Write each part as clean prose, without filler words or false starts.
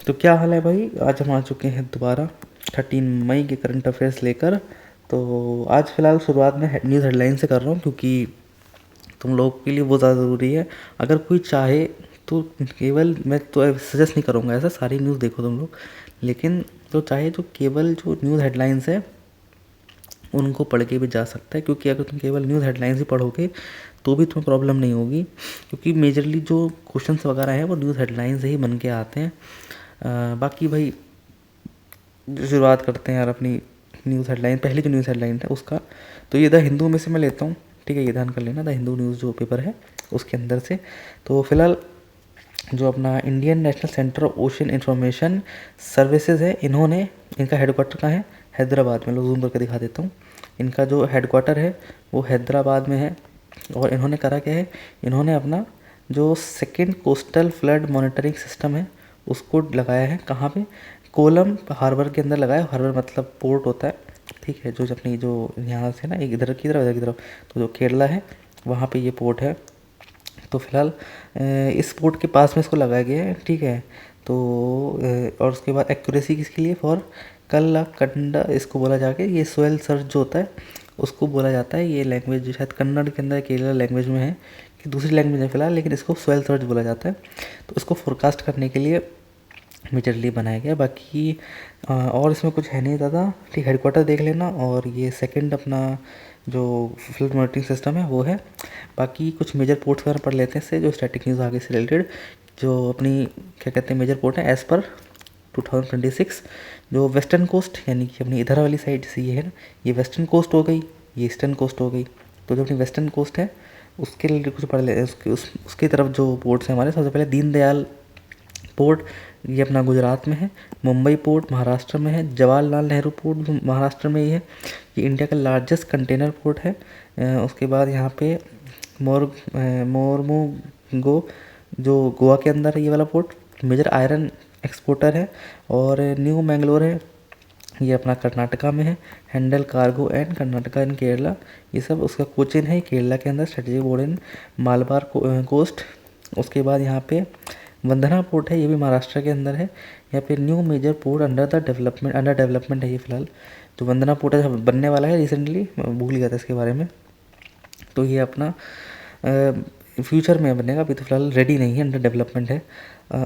तो क्या हाल है भाई, आज हम आ चुके हैं दोबारा 13 मई के करंट अफेयर्स लेकर। तो आज फ़िलहाल शुरुआत में न्यूज़ हेडलाइन से कर रहा हूँ, क्योंकि तुम लोगों के लिए वो ज़्यादा ज़रूरी है। अगर कोई चाहे तो केवल, मैं तो सजेस्ट नहीं करूँगा ऐसा सारी न्यूज़ देखो तुम लोग, लेकिन तो चाहे जो केवल जो न्यूज़ हेडलाइंस है उनको पढ़ के भी जा सकता है, क्योंकि अगर तुम केवल न्यूज़ हेडलाइंस ही पढ़ोगे तो भी तुम्हें प्रॉब्लम नहीं होगी, क्योंकि मेजरली जो क्वेश्चंस वगैरह हैं वो न्यूज़ हेडलाइन से ही बन के आते हैं। बाकी भाई शुरुआत करते हैं यार अपनी न्यूज़ हेडलाइन, पहली जो न्यूज़ हेडलाइन है उसका। तो ये द हिंदू में से मैं लेता हूँ, ठीक है, ये ध्यान कर लेना, द हिंदू न्यूज़ जो पेपर है उसके अंदर से। तो फिलहाल जो अपना Indian national centre of ocean information services है, इन्होंने, इनका हेडक्वार्टर कहाँ है? हैदराबाद में। लो जूम करके दिखा देता हूँ। इनका जो हेडक्वार्टर है वो हैदराबाद में है। और इन्होंने करा क्या है, इन्होंने अपना जो second coastal flood monitoring system है उसको लगाया है। कहाँ पे? कोलम हार्बर के अंदर लगाया। हार्बर मतलब पोर्ट होता है, ठीक है, जो अपनी जो यहाँ से ना, एक इधर की तरफ इधर की तरफ, तो जो केरला है वहाँ पे ये पोर्ट है। तो फिलहाल इस पोर्ट के पास में इसको लगाया गया है, ठीक है। तो और उसके बाद एक्यूरेसी किसके लिए? फॉर कल्ला कंडा इसको बोला जाके, ये सोयल सर्च जो होता है उसको बोला जाता है। ये लैंग्वेज जो शायद कन्नड़ के अंदर केरला लैंग्वेज में है कि दूसरी लैंग्वेज है फिलहाल, लेकिन इसको सोयल सर्च बोला जाता है। तो इसको फोरकास्ट करने के लिए मेजरली बनाया गया। बाकी और इसमें कुछ है नहीं ज़्यादा, ठीक। हेडक्वार्टर देख लेना, और ये सेकंड अपना जो फ्लड मॉनिटरिंग सिस्टम है वो है। बाकी कुछ मेजर पोर्ट्स वगैरह पढ़ लेते हैं इससे, जो स्टैटिक न्यूज़ आगे से रिलेटेड, जो अपनी क्या कहते हैं मेजर पोर्ट है एज़ पर 2026। जो वेस्टर्न कोस्ट यानी कि अपनी इधर वाली साइड से ये है ना, ये वेस्टर्न कोस्ट हो गई, ये ईस्टर्न कोस्ट हो गई। तो जो अपनी वेस्टर्न कोस्ट है उसके रिलेटेड कुछ पढ़ लेते हैं। उसकी तरफ जो पोर्ट्स हैं हमारे, सबसे पहले दीनदयाल पोर्ट, ये अपना गुजरात में है। मुंबई पोर्ट महाराष्ट्र में है। जवाहरलाल नेहरू पोर्ट महाराष्ट्र में ही है। ये इंडिया का लार्जेस्ट कंटेनर पोर्ट है। उसके बाद यहाँ पे मोरमुगो जो गोवा के अंदर है, ये वाला पोर्ट मेजर आयरन एक्सपोर्टर है। और न्यू मैंगलोर है, ये अपना कर्नाटका में है। हैंडल कार्गो एंड कर्नाटका इन केरला, ये सब उसका कोचिन है केरला के अंदर। स्ट्रेटेजिक बोर्ड इन मालबार कोस्ट। उसके बाद यहाँ पे वंदना पोर्ट है, ये भी महाराष्ट्र के अंदर है। यहाँ पे new major port under development है ये फिलहाल। जो वंदना पोर्ट है बनने वाला है रिसेंटली, मैं भूल गया था इसके बारे में। तो ये अपना फ्यूचर में बनेगा, अभी तो फिलहाल रेडी नहीं है, अंडर डेवलपमेंट है।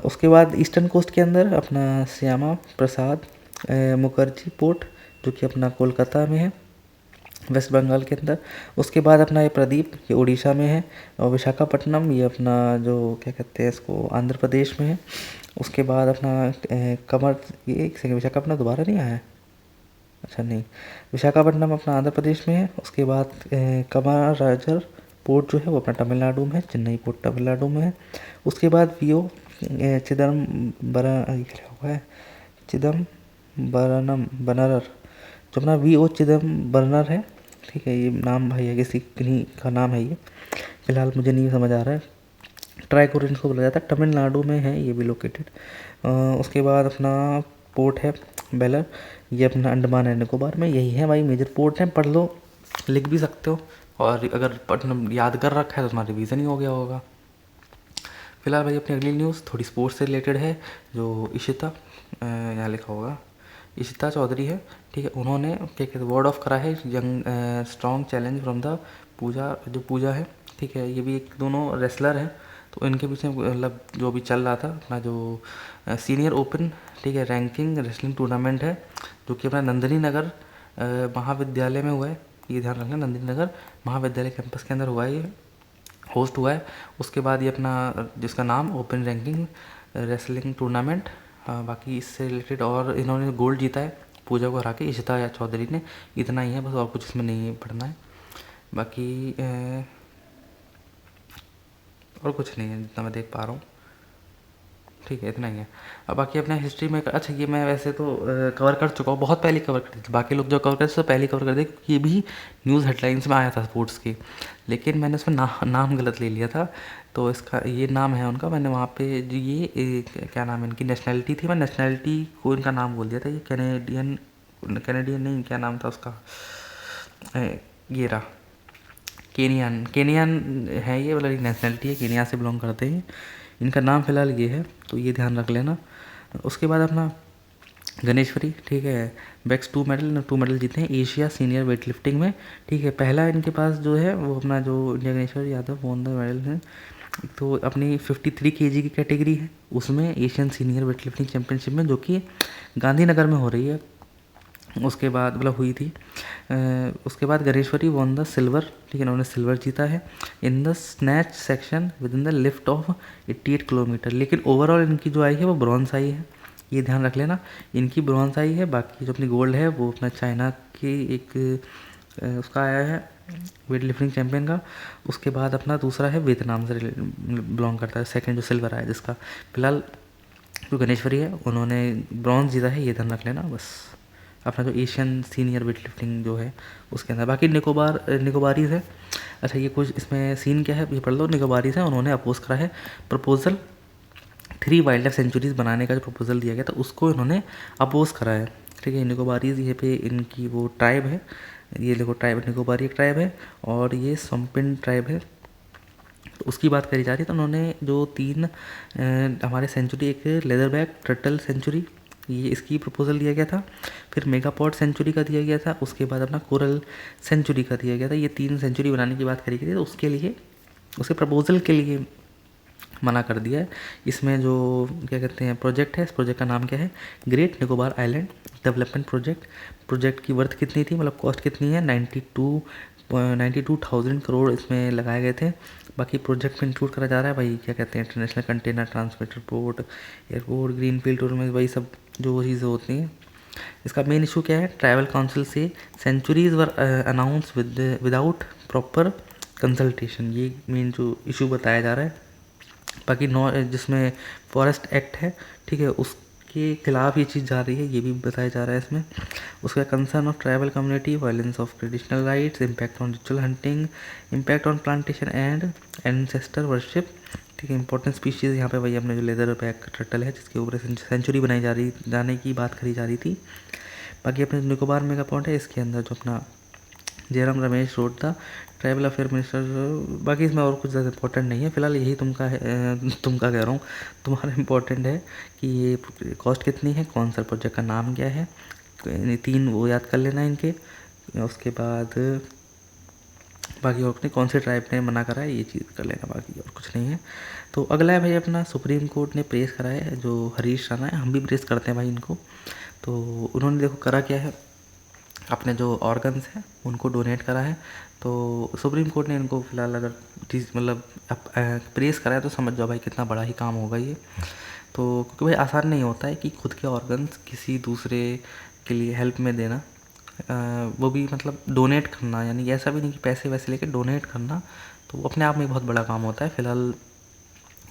उसके बाद ईस्टर्न कोस्ट के अंदर अपना श्यामा प्रसाद मुखर्जी पोर्ट, जो कि अपना कोलकाता में है, वेस्ट बंगाल के अंदर। उसके बाद अपना ये प्रदीप, ये उड़ीसा में है। और विशाखापट्टनम, ये अपना जो क्या कहते हैं इसको, आंध्र प्रदेश में है। उसके बाद अपना कमर, ये एक सेकंड, विशाखापट्टनम दोबारा नहीं आया है, अच्छा नहीं, विशाखापट्टनम अपना आंध्र प्रदेश में है। उसके बाद कमाराजर पोर्ट जो है वो अपना तमिलनाडु में है। चेन्नई पोर्ट तमिलनाडु में है। उसके बाद वीओ चिदम्बरम, ये क्या हुआ है, चिदम्बरम बनरर, जो अपना वीओ चिदम्बरनर है, ठीक है। ये नाम भाई है, किसी किन्हीं का नाम है ये, फिलहाल मुझे नहीं समझ आ रहा है। ट्राइकोरिन को बोला जाता है, तमिलनाडु में है ये भी लोकेटेड। उसके बाद अपना पोर्ट है बेलर, ये अपना अंडमान एंड निकोबार में। यही है भाई मेजर पोर्ट हैं, पढ़ लो, लिख भी सकते हो, और अगर पढ़ना याद कर रखा है तो तुम्हारा रिवीजन ही हो गया होगा। फिलहाल भाई अपनी अगली न्यूज़ थोड़ी स्पोर्ट्स से रिलेटेड है। जो इशिता, यहाँ लिखा होगा इशिता चौधरी है, ठीक है, उन्होंने क्या कहते हैं वर्ड ऑफ करा है young strong challenge from the Pooja, जो पूजा है, ठीक है, ये भी एक दोनों रेसलर हैं। तो इनके पीछे मतलब जो भी चल रहा था अपना जो सीनियर ओपन, ठीक है, रैंकिंग रेसलिंग टूर्नामेंट है, जो कि अपना नंदिनी नगर महाविद्यालय में हुआ है। ये ध्यान रखना, नंदिनी नगर महाविद्यालय कैंपस के अंदर हुआ है, ये होस्ट हुआ है। उसके बाद ये अपना जिसका नाम ओपन रैंकिंग रेसलिंग टूर्नामेंट। बाकी इससे रिलेटेड और इन्होंने गोल्ड जीता है पूजा को हरा के, इशिता या चौधरी ने। इतना ही है बस, और कुछ इसमें नहीं पढ़ना है। बाकी और कुछ नहीं है जितना मैं देख पा रहा हूँ, ठीक है, इतना ही है। अब बाकी अपने हिस्ट्री में, अच्छा ये मैं वैसे तो कवर कर चुका हूँ, बहुत पहले कवर कर दी थी। बाकी लोग जो कवर करते थे पहले कवर कर दे, क्योंकि ये भी न्यूज़ हेडलाइंस में आया था स्पोर्ट्स की, लेकिन मैंने उसमें नाम गलत ले लिया था। तो इसका ये नाम है उनका, मैंने वहाँ पे जो ये क्या नाम है इनकी नेशनैलिटी थी, मैं नेशनैलिटी को इनका नाम बोल दिया था। ये कैनेडियन, कैनेडियन नहीं, क्या नाम था उसका, ये रहा केनियन, केनियन है ये, मतलब नेशनैलिटी है, केनिया से बिलोंग करते हैं। इनका नाम फ़िलहाल ये है, तो ये ध्यान रख लेना। उसके बाद अपना गणेश्वरी, ठीक है, बैक्स 2 मेडल जीते हैं एशिया सीनियर वेट लिफ्टिंग में, ठीक है। पहला इनके पास जो है वो अपना जो India Ganeshwari Yadav won the medal है, तो अपनी 53 kg की कैटेगरी है उसमें Asian senior weight lifting championship में, जो कि गांधीनगर में हो रही है। उसके बाद मतलब हुई थी। उसके बाद गणेश्वरी वॉन द सिल्वर, ठीक है, इन्होंने सिल्वर जीता है in the snatch section with in the lift off 88 kilometre, लेकिन ओवरऑल इनकी जो आई है वो ब्रॉन्ज आई है, ये ध्यान रख लेना, इनकी ब्रॉन्ज आई है। बाकी जो अपनी गोल्ड है वो अपना चाइना की एक उसका आया है वेट लिफ्टिंग चैम्पियन का। उसके बाद अपना दूसरा है वियतनाम से बिलोंग करता है, सेकंड जो सिल्वर आया जिसका। फिलहाल जो गणेश्वरी है उन्होंने ब्रॉन्ज जीता है, ये ध्यान रख लेना बस, अपना जो एशियन सीनियर वेट लिफ्टिंग जो है उसके अंदर। बाकी निकोबारीज है। अच्छा ये कुछ इसमें सीन क्या है ये पढ़ लो। निकोबारीज है, उन्होंने अपोज करा है प्रपोजल 3 वाइल्ड लाइफ सेंचुरीज बनाने का जो प्रपोजल दिया गया था उसको इन्होंने अपोज करा है, ठीक है। निकोबारीज ये पे इनकी वो ट्राइब है, ये देखो ट्राइब, निकोबारी एक ट्राइब है और ये सोम्पिन ट्राइब है, तो उसकी बात करी जा रही है। तो उन्होंने जो 3 हमारे सेंचुरी, एक लेदर बैक टर्टल सेंचुरी, ये इसकी प्रपोजल दिया गया था। फिर मेगापॉड सेंचुरी का दिया गया था, उसके बाद अपना कोरल सेंचुरी का दिया गया था। ये 3 सेंचुरी बनाने की बात करी गई थी, तो उसके लिए उसके प्रपोजल के लिए मना कर दिया है। इसमें जो क्या कहते हैं प्रोजेक्ट है, इस प्रोजेक्ट का नाम क्या है, great Nicobar island development project. Project की वर्थ कितनी थी, मतलब कॉस्ट कितनी है, 92,000 करोड़ इसमें लगाए गए थे। बाकी प्रोजेक्ट में इंक्लूड करा जा रहा है भाई क्या कहते हैं international container transmitter port, airport, green field tourism, वही सब जो चीज़ें होती हैं। इसका मेन इशू क्या है, ट्रैवल काउंसिल से sanctuaries were announce without proper consultation, ये मेन जो इशू बताया जा रहा है। बाकी जिसमें फॉरेस्ट एक्ट है, ठीक है, उसके खिलाफ ये चीज़ जा रही है, ये भी बताया जा रहा है इसमें। उसका concern of tribal community, violence of traditional rights, impact on ritual hunting, impact on plantation and ancestor worship, ठीक है। इंपॉर्टेंट स्पीशीज़ यहाँ पे वही अपने जो लेदर बैक टर्टल है जिसके ऊपर सेंचुरी बनाई जाने की बात करी जा रही थी। बाकी अपने निकोबार मेगा पॉइंट है, इसके अंदर जो अपना जयराम रमेश रोड था ट्राइबल अफेयर मिनिस्टर। बाकी इसमें और कुछ ज़्यादा इंपॉर्टेंट नहीं है, फिलहाल यही तुमका कह रहा हूँ, तुम्हारा इंपॉर्टेंट है कि ये कॉस्ट कितनी है, कौन सा प्रोजेक्ट का नाम क्या है, 3 वो याद कर लेना इनके। उसके बाद बाकी और नहीं, कौन से ट्राइब ने मना करा है ये चीज़ कर लेना, बाकी और कुछ नहीं है। तो अगला है भाई अपना सुप्रीम कोर्ट ने प्रेस करा है जो हरीश राणा है, हम भी प्रेस करते हैं भाई इनको। तो उन्होंने देखो करा क्या है, अपने जो ऑर्गन्स हैं उनको डोनेट करा है। तो सुप्रीम कोर्ट ने इनको फिलहाल अगर चीज़ मतलब प्रेस करा है तो समझ जाओ भाई कितना बड़ा ही काम होगा ये। तो क्योंकि भाई आसान नहीं होता है कि खुद के ऑर्गन्स किसी दूसरे के लिए हेल्प में देना, वो भी मतलब डोनेट करना, यानी ऐसा भी नहीं कि पैसे वैसे लेके डोनेट करना, तो वो अपने आप में बहुत बड़ा काम होता है। फिलहाल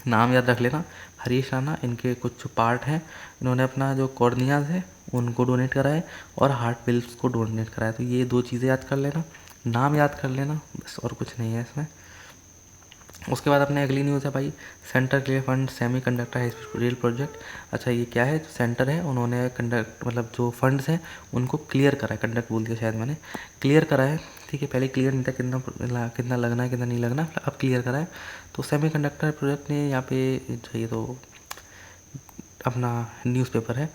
नाम याद रख लेना, हरीश राणा, इनके कुछ पार्ट हैं, इन्होंने अपना जो कॉर्नियाज है उनको डोनेट करा है और हार्ट वेल्व्स को डोनेट करा है। तो ये 2 चीज़ें याद कर लेना, नाम याद कर लेना बस, और कुछ नहीं है इसमें। उसके बाद अपने अगली न्यूज़ है भाई, centre clear fund semi conductor high speed rail project. अच्छा ये क्या है, सेंटर है उन्होंने कंडक्ट मतलब जो फंड्स हैं उनको क्लियर करा है, कंडक्ट बोल दिया शायद मैंने, क्लियर करा है, ठीक है। पहले क्लियर नहीं था कितना लगना है कितना नहीं लगना, अब क्लियर करा है। तो सेमी कंडक्टर प्रोजेक्ट ने यहाँ पे चाहिए, तो अपना न्यूज़पेपर है,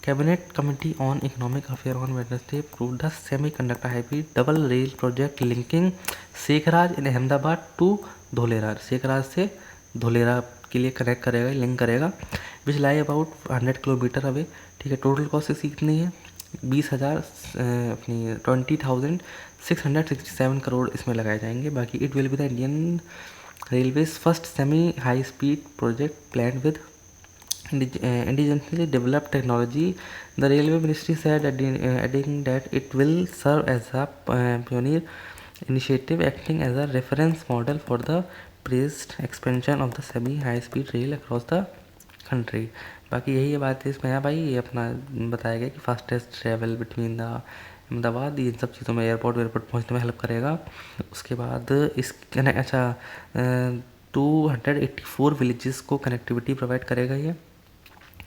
cabinet committee on economic affair on Wednesday approve the semi conductor highway double rail project linking Shekhraj in Ahmedabad to Dholera, Shekhraj से धोलेरा के लिए कनेक्ट करेगा, लिंक करेगा, which lie about 100 kilometre away, ठीक है। टोटल कॉस्ट इसकी कितनी है, 20,000 अपनी 20,667 करोड़ इसमें लगाए जाएंगे। बाकी it will be the Indian railways first semi high speed project plan with indigenously developed technology. The railway ministry said adding that it will serve as a pioneer initiative acting as a reference model for the praised expansion of the semi high speed rail across the country. बाकी यही है बात है इसमें है भाई, ये अपना बताया गया कि fastest travel between the Ahmedabad, इन सब चीज़ों में एयरपोर्ट पहुंचने में हेल्प करेगा। उसके बाद इस अच्छा 284 विलेजेस को कनेक्टिविटी प्रोवाइड करेगा ये।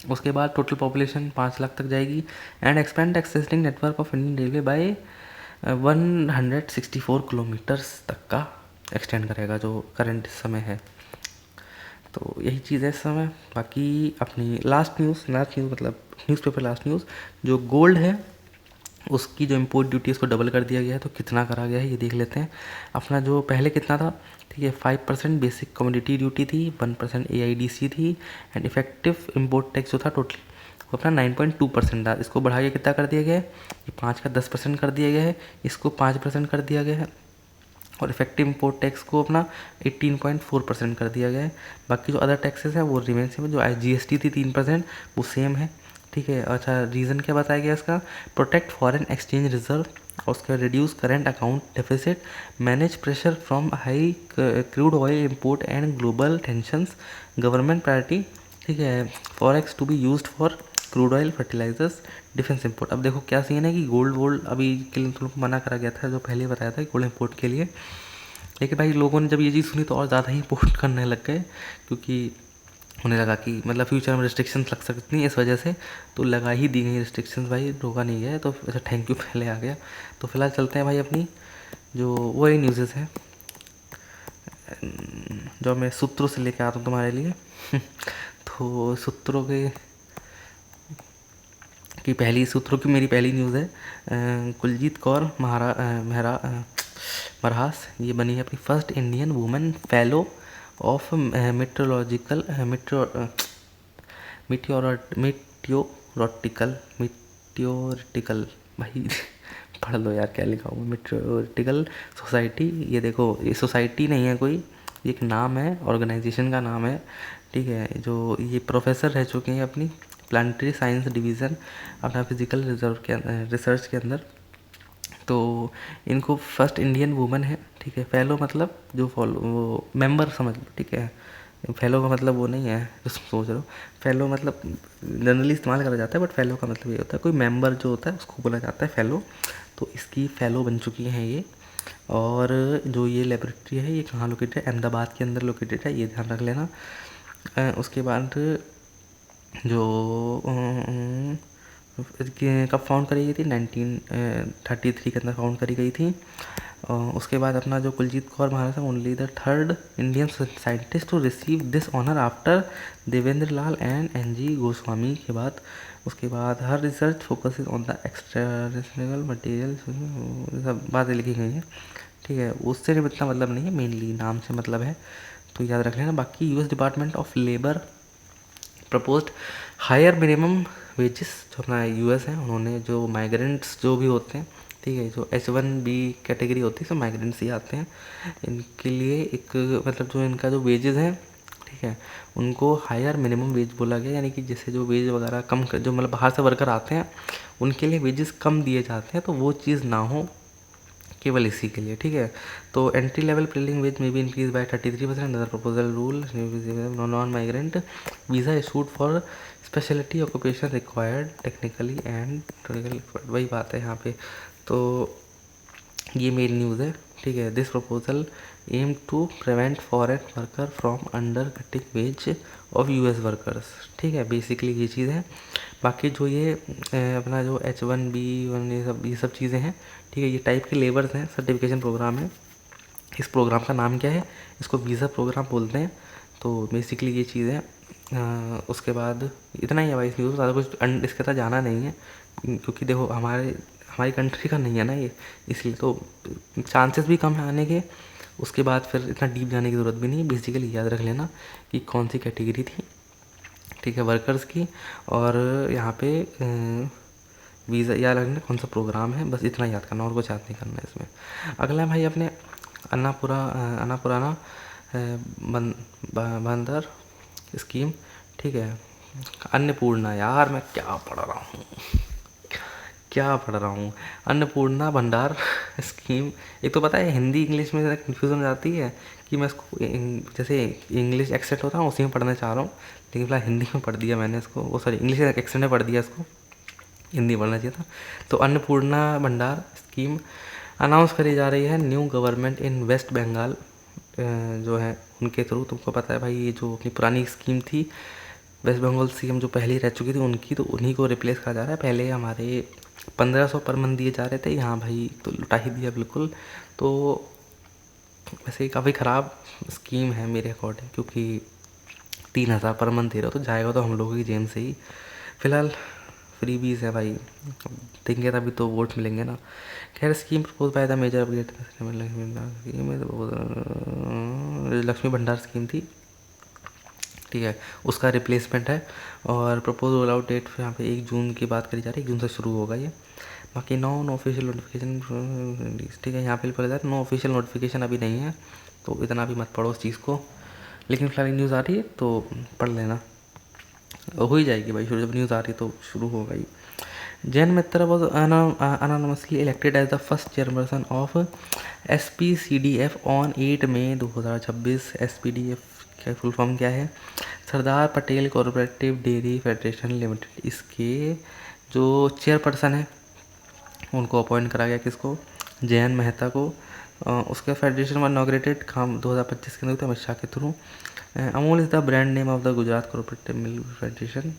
उसके बाद टोटल पॉपुलेशन 5 लाख तक जाएगी and expand existing network of Indian railway by 164 kilometres तक का एक्सटेंड करेगा जो करंट समय है। तो यही चीज़ है इस समय। बाकी अपनी लास्ट न्यूज़ मतलब न्यूज़पेपर लास्ट न्यूज़, जो गोल्ड है उसकी जो इम्पोर्ट ड्यूटी है उसको डबल कर दिया गया है। तो कितना करा गया है ये देख लेते हैं। अपना जो पहले कितना था, ठीक है, 5% बेसिक कमोडिटी ड्यूटी थी, 1% AIDC थी, एंड इफेक्टिव इम्पोर्ट टैक्स जो था टोटल वो अपना 9.2% था। इसको बढ़ा के कितना कर दिया गया है, ये 5 का 10% कर दिया गया है, इसको 5% कर दिया गया है, और इफेक्टिव इम्पोर्ट टैक्स को अपना 18.4% कर दिया गया है। बाकी जो अदर टैक्सेस हैं वो रिमेन सेम है। जो GST थी 3% वो सेम है, ठीक है। अच्छा, रीज़न क्या बताया गया इसका, प्रोटेक्ट फॉरेन एक्सचेंज रिजर्व, और उसका reduce current account deficit, manage pressure from high crude oil import and global tensions, government priority, ठीक है, forex to be used for crude oil, fertilisers, defence import. अब देखो क्या सीन है कि gold अभी के लिए तुम लोग को मना करा गया था, जो पहले बताया था गोल्ड इंपोर्ट के लिए, लेकिन भाई लोगों ने जब ये चीज़ सुनी तो और ज़्यादा ही इंपोर्ट करने लग गए, क्योंकि उन्हें लगा कि मतलब फ्यूचर में रिस्ट्रिक्शंस लग सकती हैं इस वजह से, तो लगा ही दी गई रिस्ट्रिक्शंस, भाई रोका नहीं गया। तो अच्छा, थैंक यू पहले आ गया। तो फिलहाल चलते हैं भाई अपनी जो वही न्यूज़ है जो मैं सूत्रों से लेके आता हूँ तुम्हारे लिए। तो सूत्रों के मेरी पहली न्यूज़ है। कुलजीत कौर मरहास ये बनी है अपनी first Indian women fellow of meteorological भाई पढ़ लो यार क्या लिखा हुआ, मिट्योरटिकल सोसाइटी। ये देखो, ये सोसाइटी नहीं है कोई, ये एक नाम है, ऑर्गेनाइजेशन का नाम है, ठीक है। जो ये प्रोफेसर रह चुके हैं अपनी प्लानिटरी साइंस डिवीज़न अपना फिजिकल रिसर्च के अंदर। तो इनको फर्स्ट इंडियन वुमन है, ठीक है। फेलो मतलब जो वो मेंबर समझ लो, ठीक है। फेलो का मतलब वो नहीं है जो सोच रहे हो। फेलो मतलब जनरली इस्तेमाल करा जाता है, बट फेलो का मतलब ये होता है कोई मेंबर जो होता है उसको बोला जाता है फेलो। तो इसकी फेलो बन चुकी हैं ये। और जो ये लेबोरेटरी है ये कहाँ लोकेटेड है, अहमदाबाद के अंदर लोकेटेड है, ये ध्यान रख लेना। उसके बाद जो कब फाउंड करी गई थी, 1933 के अंदर फाउंड करी गई थी। उसके बाद अपना जो कुलजीत कौर महाराज है only the third Indian scientist to receive this honour after Devendra Lal and NG Goswami के बाद। उसके बाद हर research focuses on the extractional material, सब बातें लिखी गई हैं, ठीक है। उससे इतना मतलब नहीं है, मेनली नाम से मतलब है, तो याद रख लेना। बाकी US department of labour proposed higher minimum wages, जो अपना US है, उन्होंने जो माइग्रेंट्स जो भी होते हैं, ठीक है, जो H1B कैटेगरी होती है, सब माइग्रेंट्स ही आते हैं, इनके लिए एक मतलब जो इनका जो वेजेस हैं, ठीक है, उनको हायर मिनिमम वेज बोला गया। यानी कि जैसे जो वेज वगैरह कम जो मतलब बाहर से वर्कर आते हैं उनके लिए वेजेस कम दिए जाते हैं, तो वो चीज़ ना हो केवल इसी के लिए, ठीक है। तो एंट्री लेवल प्रिलिंग वेज में भी increase by 33%। Other proposal rule non migrant visa issued for speciality occupation required technically and वही बात है यहाँ पे। तो ये मेरी न्यूज़ है, ठीक है। This proposal aim to prevent foreign worker from undercutting wage of US workers, ठीक है, बेसिकली ये चीज़ है। बाकी जो ये अपना जो H1B1 ये सब चीज़ें हैं, ठीक है, ये टाइप के लेबर्स हैं, सर्टिफिकेशन प्रोग्राम है। इस प्रोग्राम का नाम क्या है, इसको वीज़ा प्रोग्राम बोलते हैं। तो बेसिकली ये चीज़ है। उसके बाद इतना ही है भाई, इस न्यूज़ ज़्यादा कुछ इसके साथ जाना नहीं है, क्योंकि देखो हमारी कंट्री का नहीं है ना ये, इसलिए तो चांसेस भी कम है आने के। उसके बाद फिर इतना डीप जाने की ज़रूरत भी नहीं है। बेसिकली याद रख लेना कि कौन सी कैटेगरी थी, ठीक है, वर्कर्स की, और यहाँ पे वीज़ा याद रखना कौन सा प्रोग्राम है, बस इतना याद करना और कुछ याद नहीं करना है इसमें। अगला है भाई अपने अन्नापुराना बंदर स्कीम, ठीक है। अन्नपूर्णा, यार मैं क्या पढ़ रहा हूँ, अन्नपूर्णा भंडार स्कीम। एक तो पता है हिंदी इंग्लिश में कन्फ्यूज़न हो जाती है कि मैं इसको जैसे इंग्लिश एक्सेंट होता है उसी में पढ़ना चाह रहा हूँ, लेकिन फिलहाल हिंदी में पढ़ दिया मैंने इसको, वो सॉरी इंग्लिश एक्सेंट में पढ़ दिया इसको, हिंदी पढ़ना चाहिए था। तो अन्नपूर्णा भंडार स्कीम अनाउंस करी जा रही है new government in West Bengal जो है उनके थ्रू। तुमको पता है भाई ये जो अपनी पुरानी स्कीम थी वेस्ट बंगाल CM जो पहले रह चुकी थी उनकी, तो उन्हीं को रिप्लेस करा जा रहा है। पहले हमारे 1500 पर मंथ दिए जा रहे थे, यहाँ भाई तो लुटा ही दिया बिल्कुल। तो वैसे काफ़ी ख़राब स्कीम है मेरे अकॉर्डिंग, क्योंकि 3,000 पर मंथ दे रहे हो, तो जाएगा तो हम लोगों की जेब से ही। फिलहाल फ्री बीज है भाई, देंगे तभी तो वोट मिलेंगे ना। खैर, scheme propose by the major update Lakshmi Bhandar scheme थी, ठीक है, उसका रिप्लेसमेंट है। और प्रपोज रोल आउट डेट यहाँ पे 1 जून की बात करी जा रही है, 1 जून से शुरू होगा ये। बाकी नो ऑफिशियल नोटिफिकेशन, ठीक है, यहाँ पे बोला जाए नो ऑफिशियल नोटिफिकेशन अभी नहीं है, तो इतना भी मत पढ़ो उस चीज़ को। लेकिन फिलहाल न्यूज़ आ रही है तो पढ़ लेना, हो ही जाएगी भाई शुरू, जब न्यूज़ आ रही है तो शुरू होगा ही। जैन मित्रा was anonymously elected as the first chairperson of SPCDF on 8 May 2026। SPDF का फुल फॉर्म क्या है? Sardar Patel cooperative dairy federation limited. इसके जो चेयरपर्सन है उनको अपॉइंट करा गया, किसको? जयंत मेहता को। उसके फेडरेशन में इनॉग्रेटेड काम 2025 के अंदर अमित शाह के through. Amul is the brand name of the Gujarat cooperative milk federation.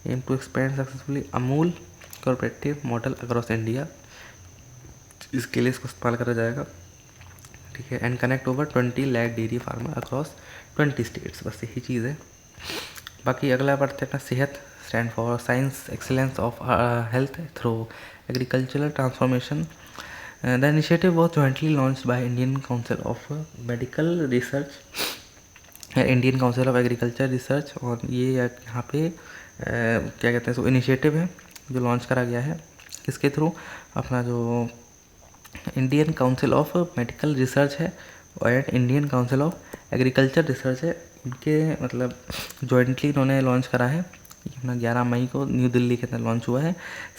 Aim to expand successfully Amul cooperative model across India, इसके लिए इसको इस्तेमाल करा जाएगा, ठीक है। And connect over 20 lakh dairy farmer across 20 states, बस यही चीज़ है। बाकी अगला बढ़ते हैं अपना सेहत, stand for science excellence of health through agricultural transformation. The initiative was jointly launched by Indian council of medical research, Indian council of agriculture research. और ये यहाँ पे क्या कहते हैं, सो इनिशिएटिव है जो लॉन्च करा गया है, किसके थ्रू? अपना जो Indian council of medical research है और Indian council of agriculture research है, इनके मतलब जॉइंटली इन्होंने लॉन्च करा है। अपना 11 मई को न्यू दिल्ली के अंदर लॉन्च हुआ है।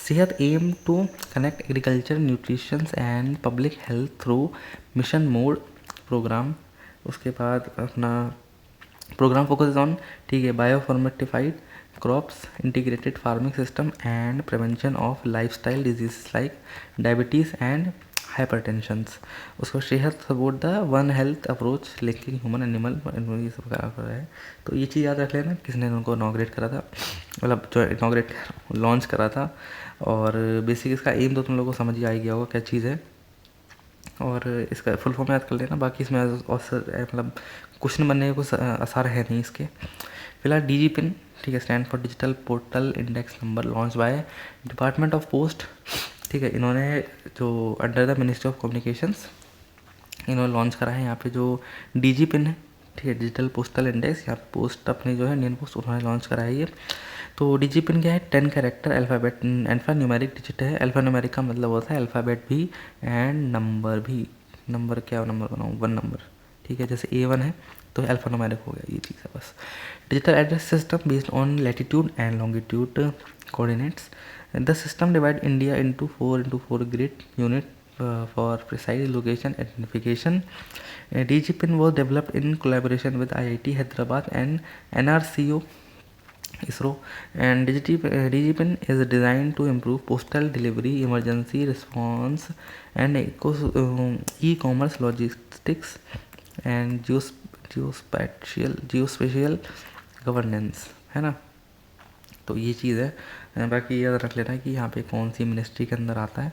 Sehat aim to connect agriculture nutrition and public health through mission mode programme. उसके बाद अपना प्रोग्राम फोकस ऑन, ठीक है, biofortified crops, integrated farming system and prevention of lifestyle disease like diabetes and hypertensions. उसको Sehat support the one health approach linking human animal, ये सब करा कर रहा है। तो ये चीज़ याद रख लेना, किसने उनको इनॉग्रेट करा था, मतलब जो इनॉग्रेट लॉन्च करा था। और बेसिक इसका एम तो तुम लोगों को समझ ही आ गया होगा क्या चीज़ है, और इसका फुल फॉर्म याद कर लेना। बाकी इसमें मतलब क्वेश्चन बनने के कुछ आसार है नहीं इसके। फिलहाल DG पिन, ठीक है, stand for digital portal index number, launch by department of post, ठीक है। इन्होंने जो under the ministry of communications इन्होंने लॉन्च करा है। यहाँ पे जो DG पिन है, ठीक है, डिजिटल पोस्टल इंडेक्स, यहाँ पे पोस्ट अपनी जो है इंडियन पोस्ट उन्होंने लॉन्च करा है ये। तो DG पिन क्या है? 10 कैरेक्टर अल्फ़ाबेट अल्फ़ान्यूमेरिक डिजिट है। अल्फ़ान्यूमेरिक का मतलब होता है अल्फ़ाबेट भी एंड नंबर भी। नंबर क्या नंबर बनाऊँ? 1 नंबर, ठीक है, जैसे A1 है तो अल्फ़ान्यूमेरिक हो गया, ये चीज़ है बस। Digital address system based on latitude and longitude coordinates. The system divide India into 4 grid unit for precise location identification. DG PIN was developed in collaboration with IIT Hyderabad and NRCO ISRO, and DG PIN is designed to improve postal delivery, emergency response, and e-commerce logistics and geospatial governance, है ना। तो ये चीज़ है। बाकी याद रख लेना कि यहाँ पे कौन सी मिनिस्ट्री के अंदर आता है,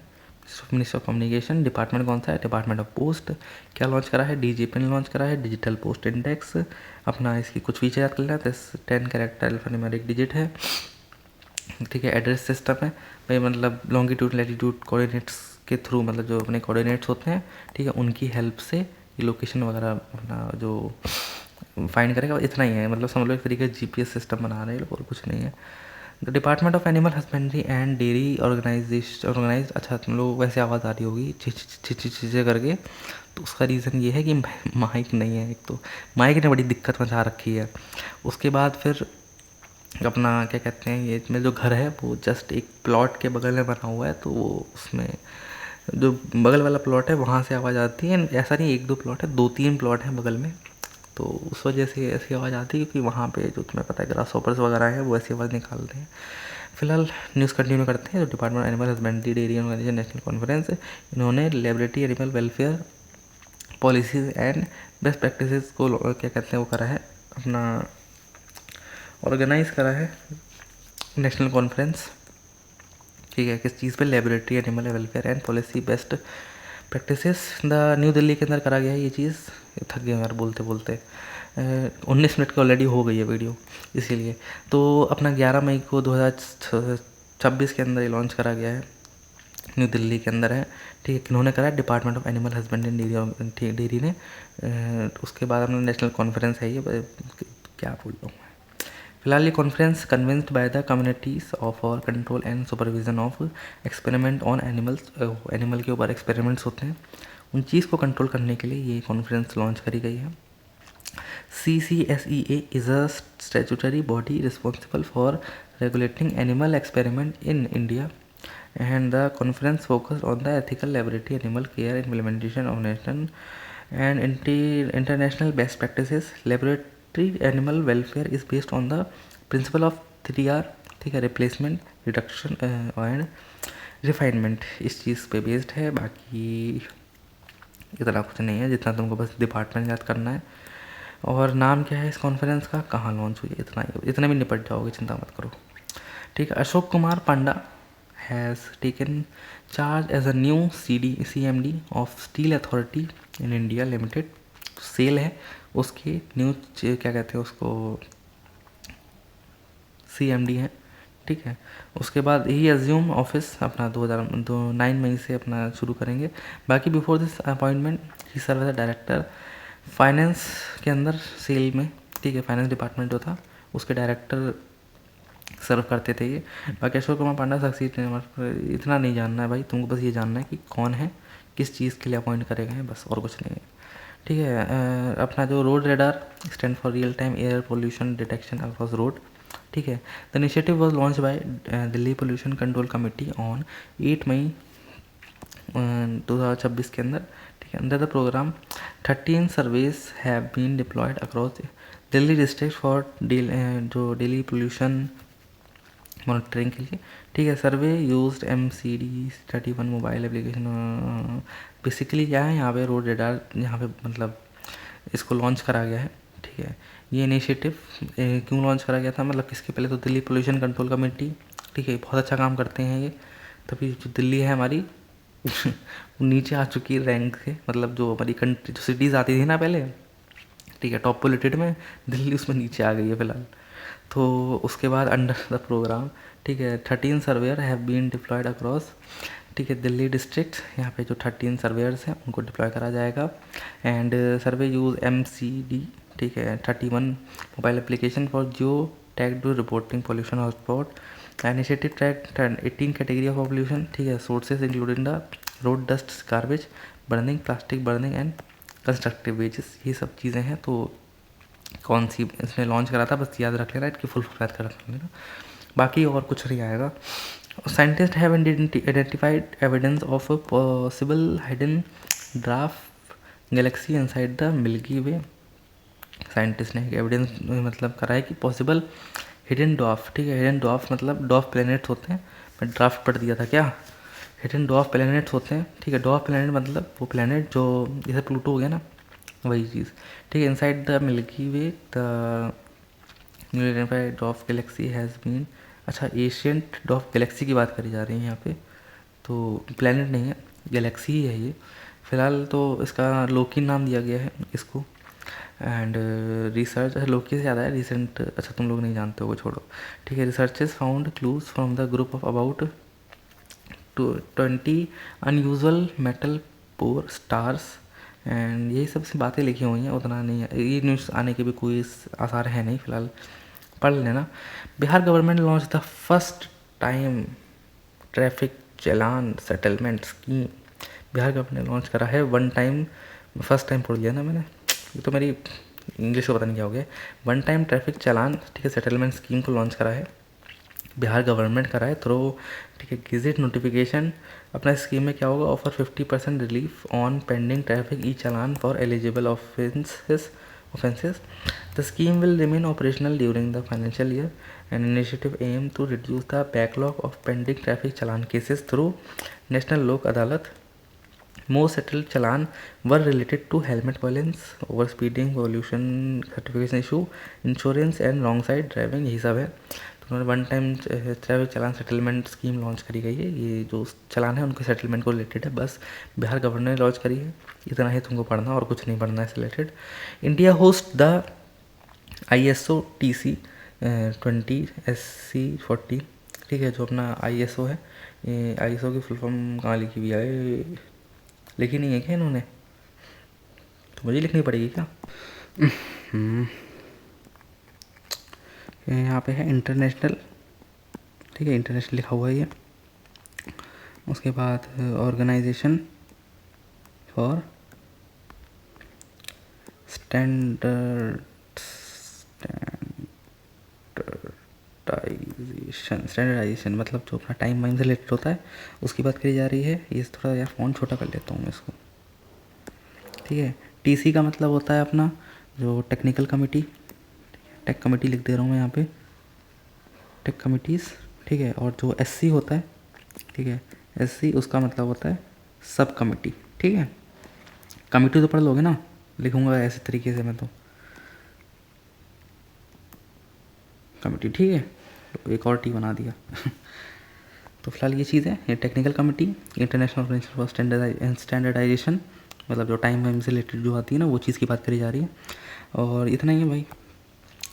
मिनिस्ट्री ऑफ कम्युनिकेशन। डिपार्टमेंट कौन सा है? Department of post. क्या लॉन्च करा है? DG पिन लॉन्च करा है, डिजिटल पोस्ट इंडेक्स। अपना इसकी कुछ फीचर याद कर लेना, 10 कैरेक्टर अल्फ़ान्यूमेरिक डिजिट है, ठीक है। एड्रेस सिस्टम है भाई, मतलब लॉन्गिट्यूड लैटिट्यूड कोऑर्डिनेट्स के थ्रू, मतलब जो अपने कोऑर्डिनेट्स होते हैं, ठीक है, उनकी हेल्प से ये लोकेशन वगैरह अपना जो फाइंड करेगा, इतना ही है। मतलब समझ लो एक तरीके GPS सिस्टम बना रहे हैं लोग, और कुछ नहीं है। The department of animal husbandry and dairy organise, अच्छा तुम लोग वैसे आवाज़ आ रही होगी छि करके, तो उसका रीज़न ये है कि माइक नहीं है। एक तो माइक ने बड़ी दिक्कत मचा रखी है। उसके बाद फिर अपना क्या कहते हैं, ये मेरा जो घर है वो जस्ट एक प्लॉट के बगल में बना हुआ है, तो वो उसमें जो बगल वाला प्लॉट है वहाँ से आवाज़ आती है। ऐसा नहीं 1-2 प्लॉट है, 2-3 प्लॉट हैं बगल में, तो उस वजह से ऐसी आवाज़ आती है, क्योंकि वहाँ पे जो तुम्हें पता है ग्रास हॉपर्स वगैरह हैं वो ऐसी आवाज़ निकालते हैं। फिलहाल न्यूज़ कंटिन्यू करते हैं। जो department animal husbandry dairy organisation national conference, इन्होंने laboratory animal welfare policies and best practices को क्या कहते हैं वो करा है, अपना ऑर्गेनाइज करा है नेशनल कॉन्फ्रेंस, ठीक है, किस चीज़ पे? Laboratory animal welfare and policy best practices the new Delhi के अंदर करा गया है ये चीज़। थक गए यार बोलते बोलते। 19 मिनट की ऑलरेडी हो गई है वीडियो, इसीलिए। तो अपना 11 मई को 2026 के अंदर ये लॉन्च करा गया है, न्यू दिल्ली के अंदर है, ठीक है। किन्होंने करा है? Department of animal husbandry and dairy ने। उसके बाद अपना नेशनल कॉन्फ्रेंस है ये, क्या बोल रहा हूँ मैं। फिलहाल ये conference convinced by the communities of और control and supervision of experiment on animals, animal के ऊपर एक्सपेरिमेंट्स होते हैं, उन चीज़ को कंट्रोल करने के लिए ये कॉन्फ्रेंस लॉन्च करी गई है। CCSEA is a statutory body responsible for regulating animal experiment in India, and the conference focused on the ethical laboratory animal care implementation of national and international best practices. Laboratory animal welfare is based on the principle of 3R, ठीक है, replacement, reduction and refinement, इस चीज़ पे based है। बाकी इतना कुछ नहीं है, जितना तुमको बस डिपार्टमेंट याद करना है और नाम क्या है इस कॉन्फ्रेंस का, कहाँ लॉन्च हुई है, इतना भी निपट जाओगे, चिंता मत करो, ठीक है। Ashok Kumar Panda has taken charge as a new CMD of Steel Authority in India Limited. SAIL है उसके न्यू, क्या कहते हैं उसको, CMD है, ठीक है। उसके बाद ही एज्यूम ऑफिस अपना 9 मई से अपना शुरू करेंगे। बाकी before this appointment he serve as director finance के अंदर सेल में, ठीक है, फाइनेंस डिपार्टमेंट जो था उसके डायरेक्टर सर्व करते थे ये। बाकी अशोक कुमार पांडा सक्सीड, इतना नहीं जानना है भाई तुमको, बस ये जानना है कि कौन है, किस चीज़ के लिए अपॉइंट करे गए हैं, बस, और कुछ नहीं है, ठीक है। अपना जो road radar stand for real time air pollution detection across road, ठीक है। The initiative was launch by Delhi pollution control committee on 8 मई 2026 के अंदर, ठीक है। Under the programme 13 surveys have been deployed across Delhi district for जो डेली पोल्यूशन मॉनिटरिंग के लिए, ठीक है। Survey used MCD31 mobile application. Basically क्या है यहाँ पे रोड रेडार, यहाँ पे मतलब इसको लॉन्च करा गया है, ठीक है। ये इनिशिएटिव क्यों लॉन्च करा गया था, मतलब किसके पहले, तो दिल्ली पोल्यूशन कंट्रोल कमेटी, ठीक है, बहुत अच्छा काम करते हैं ये। तभी जो दिल्ली है हमारी नीचे आ चुकी है रैंक से, मतलब जो हमारी कंट्री जो सिटीज़ आती थी ना पहले, ठीक है, टॉप पोल्यूटेड में, दिल्ली उसमें नीचे आ गई है फिलहाल। तो उसके बाद अंडर द प्रोग्राम, ठीक है, 13 surveyor have been deployed across, ठीक है, दिल्ली डिस्ट्रिक्ट। यहाँ पे जो 13 सर्वेयर्स हैं उनको डिप्लॉय करा जाएगा। एंड सर्वे यूज MCD, ठीक है, 31 mobile application for Jio tagged reporting pollution hotspot. Initiative track 18 category of pollution, ठीक है, sources including the road dust, garbage burning, plastic burning and constructive wages, ये सब चीज़ें हैं। तो कौन सी इसने लॉन्च करा था बस याद रख लेना, इसकी फुल याद कर रख लेना, बाकी और कुछ नहीं आएगा। Scientist have identified evidence of possible hidden dwarf Galaxy inside the Milky way. Scientist ने एविडेंस मतलब करा है कि पॉसिबल हिडन ड्वार्फ, ठीक है, हिडन ड्वार्फ मतलब ड्वार्फ प्लैनेट्स होते हैं, मैं ड्राफ्ट पढ़ दिया था क्या, हिडन ड्वार्फ प्लैनेट्स होते हैं, ठीक है। ड्वार्फ प्लैनेट मतलब वो प्लैनेट जो जैसे प्लूटो हो गया ना, वही चीज़, ठीक है। Inside the Milky Way the dwarf galaxy has been, अच्छा, एशियंट ड्वार्फ गैलेक्सी की बात करी जा रही है यहाँ पे, तो प्लैनेट नहीं है, गैलेक्सी ही है ये फिलहाल। तो इसका लोकी नाम दिया गया है इसको। एंड रिसर्च, लोकी से ज़्यादा है रिसेंट, अच्छा तुम लोग नहीं जानते हो, छोड़ो, ठीक है। Researchers found clues from the group of about 20 unusual metal poor stars, and यही सब सी बातें लिखी हुई हैं, उतना नहीं है, ये न्यूज़ आने के भी कोई आसार है नहीं फिलहाल, पढ़ लेना। Bihar government launch the first time traffic challan settlement scheme. Bihar government ने लॉन्च करा है वन टाइम, फर्स्ट टाइम पढ़ लिया ना मैंने, ये तो मेरी इंग्लिश को पता नहीं क्या हो गया, वन टाइम ट्रैफिक चालान, ठीक है, सेटलमेंट स्कीम को लॉन्च करा है बिहार गवर्नमेंट करा है थ्रू, ठीक है, गेजेट नोटिफिकेशन। अपना स्कीम में क्या होगा, offer 50% relief on pending traffic E challan for eligible offences. The scheme will remain operational during the financial year. An initiative aimed to reduce the backlog of pending traffic challan cases through National Lok Adalat. Most settled challan were related to helmet violence, overspeeding, pollution certification issue, insurance and wrong side driving, यही सब है। तो उन्होंने one time traffic चालान settlement scheme launch करी गई है। ये जो चालान है उनके सेटलमेंट को रिलेटेड है, बस बिहार गवर्नमेंट ने लॉन्च करी है, इतना ही तुमको पढ़ना और कुछ नहीं पढ़ना है related. India host the ISO TC 20 SC40, ठीक है, जो अपना ISO है। ISO की फुल फॉर्म कहाँ लिखी हुई है, लिखी नहीं है क्या इन्होंने, तो मुझे लिखनी पड़ेगी क्या? यहाँ पे है इंटरनेशनल, ठीक है, इंटरनेशनल लिखा हुआ है ये। उसके बाद ऑर्गेनाइजेशन फॉर स्टैंडर्डाइजेशन, मतलब जो अपना टाइम वाइम से रिलेटेड होता है उसकी बात करी जा रही है। ये थोड़ा यार फ़ॉन्ट छोटा कर लेता हूँ मैं इसको, ठीक है। TC का मतलब होता है अपना जो टेक्निकल कमेटी, टेक कमेटी लिख दे रहा हूँ मैं यहाँ पे, टेक कमिटीज़, ठीक है। और जो SC होता है, ठीक है, SC उसका मतलब होता है सब कमेटी, ठीक है। कमेटी तो पढ़ लोगे ना, लिखूँगा ऐसे तरीके से मैं तो, कमेटी, ठीक है, तो एक और टी बना दिया। तो फिलहाल ये चीज़ है, ये technical committee, international organisation for standardisation, मतलब जो टाइम वाइम से रिलेटेड जो आती है ना, वो चीज़ की बात करी जा रही है। और इतना ही है भाई,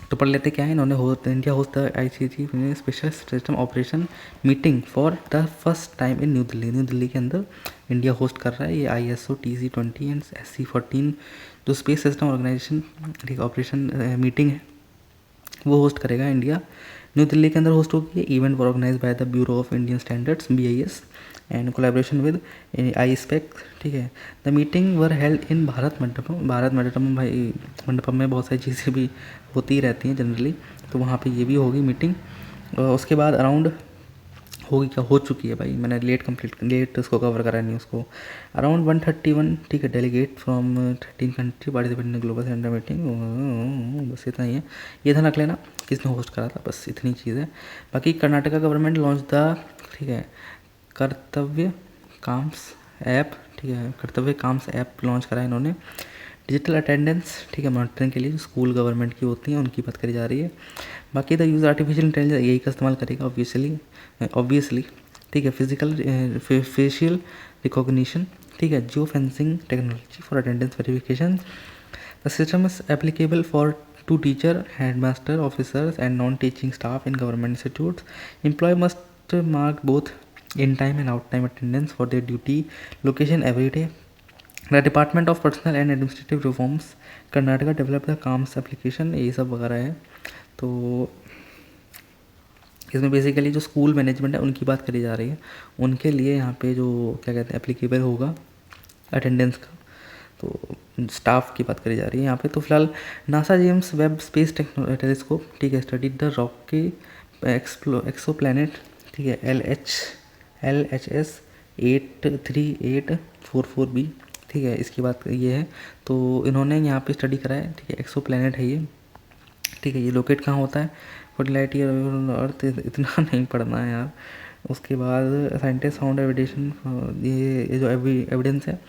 तो पढ़ लेते क्या है। इन्होंने India host the ICT special system operation meeting for the first time in new Delhi. New Delhi के अंदर इंडिया होस्ट कर रहा है ये ISO TC 20 एंड SC14 जो स्पेस सिस्टम ऑर्गेनाइजेशन, ठीक, ऑपरेशन मीटिंग है, वो होस्ट करेगा इंडिया। न्यू दिल्ली के अंदर होस्ट होगी। Event organise by the bureau of Indian standards BIS and collaboration with ISPEC, ठीक है। The meeting were held in Bharat Mandapam. Bharat Mandapam भाई, मंडपम में बहुत सारी चीज़ें भी होती रहती हैं जनरली, तो वहाँ पे ये भी होगी मीटिंग। उसके बाद अराउंड होगी, क्या हो चुकी है भाई, मैंने लेट उसको कवर करा नहीं उसको। अराउंड 131, ठीक है, delegate from 13 country participate in global centre meeting, बस इतना ही है। ये ध्यान रख लेना किसने होस्ट करा था, बस इतनी चीज़ है। बाकी कर्नाटका गवर्नमेंट लॉन्च द, ठीक है, कर्तव्य काम्स ऐप, ठीक है, कर्तव्य काम्स ऐप लॉन्च करा है इन्होंने। डिजिटल अटेंडेंस, ठीक है, मॉनिटरिंग के लिए जो स्कूल गवर्नमेंट की होती हैं उनकी बात करी जा रही है। बाकी द यूज़ आर्टिफिशियल इंटेलिजेंस यही का इस्तेमाल करेगा ऑब्वियसली, ठीक है। फिजिकल फेशियल रिकॉग्निशन, ठीक है, geofencing technology for attendance verification. The system is applicable for to teacher, headmaster, officers and non teaching staff in government institutes. Employ must mark both in time and out time attendance for their duty location every day. The Department of Personal and Administrative Reforms Karnataka develop the calms application, ये सब वगैरह है। तो इसमें basically जो school management है उनकी बात करी जा रही है, उनके लिए यहाँ पे जो क्या कहते हैं एप्लीकेबल होगा अटेंडेंस का, तो स्टाफ की बात करी जा रही है यहाँ पे। तो फिलहाल NASA James Webb space telescope, ठीक है, स्टडी द रॉक के एक्सो प्लानट, ठीक है, LHS 83844b, ठीक है, इसकी बात ये है। तो इन्होंने यहाँ पे स्टडी करा है, ठीक है, एक्सो प्लानट है ये, ठीक है। ये लोकेट कहाँ होता है, 40 लाइट ईयर अर्थ, इतना नहीं पढ़ना है यार। उसके बाद साइंटिस्ट फाउंड एविडेशन, ये जो एविडेंस है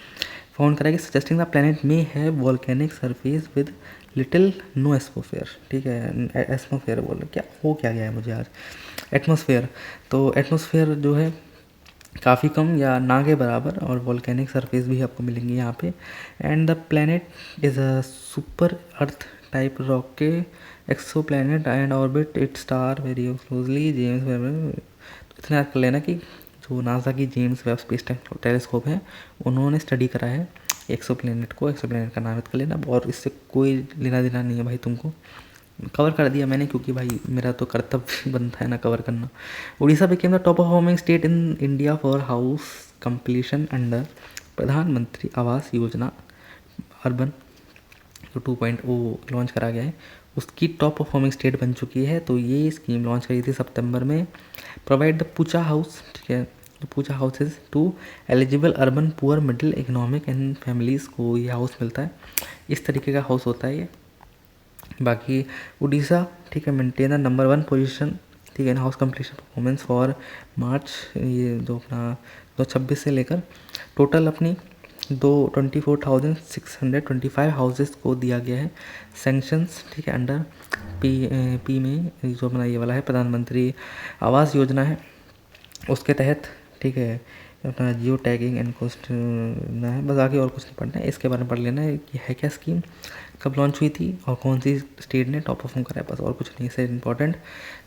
फाउंड करा कि सजेस्टिंग द प्लैनेट में है volcanic surface with little no atmosphere, ठीक है, एटमॉस्फेयर बोल रहे, क्या गया है मुझे आज, एटमॉस्फेयर। तो एटमॉस्फेयर जो है काफ़ी कम या ना के बराबर, और वॉल्केनिक सरफेस भी आपको मिलेंगी यहाँ पे। And the planet is a super earth type rock के exoplanet and orbit it star very closely. James Webb, इतना याद कर लेना कि जो नासा की जेम्स वेब स्पेस टेलीस्कोप है उन्होंने स्टडी करा है एक्सो प्लैनेट को। एक्सो प्लैनेट का नाम याद कर लेना, और इससे कोई लेना देना नहीं है भाई, तुमको कवर कर दिया मैंने, क्योंकि भाई मेरा तो कर्तव्य बनता है ना कवर करना। Orissa became the top performing state in India for house completion under प्रधानमंत्री आवास योजना अर्बन, जो 2.0 लॉन्च करा गया है, उसकी टॉप परफॉर्मिंग स्टेट बन चुकी है। तो ये स्कीम लॉन्च करी थी सितंबर में। प्रोवाइड द पूचा हाउस, ठीक है, तो pucca houses to eligible urban poor middle economic and families को ये हाउस मिलता है, इस तरीके का हाउस होता है ये। बाकी उड़ीसा, ठीक है, मेंटेन द नंबर 1 पोजीशन, ठीक है, in house completion performance for March, ये जो अपना 2026 से लेकर टोटल अपनी 24,625 हाउसेस को दिया गया है सेंक्शंस, ठीक है, अंडर पी में जो अपना ये वाला है प्रधानमंत्री आवास योजना है उसके तहत, ठीक है। अपना जियो टैगिंग एंड कोस्ट ना है, बस आगे और कुछ नहीं पढ़ना है, इसके बारे में पढ़ लेना है कि है क्या स्कीम, कब लॉन्च हुई थी और कौन सी स्टेट ने टॉप परफॉर्म करा है, बस और कुछ नहीं है important.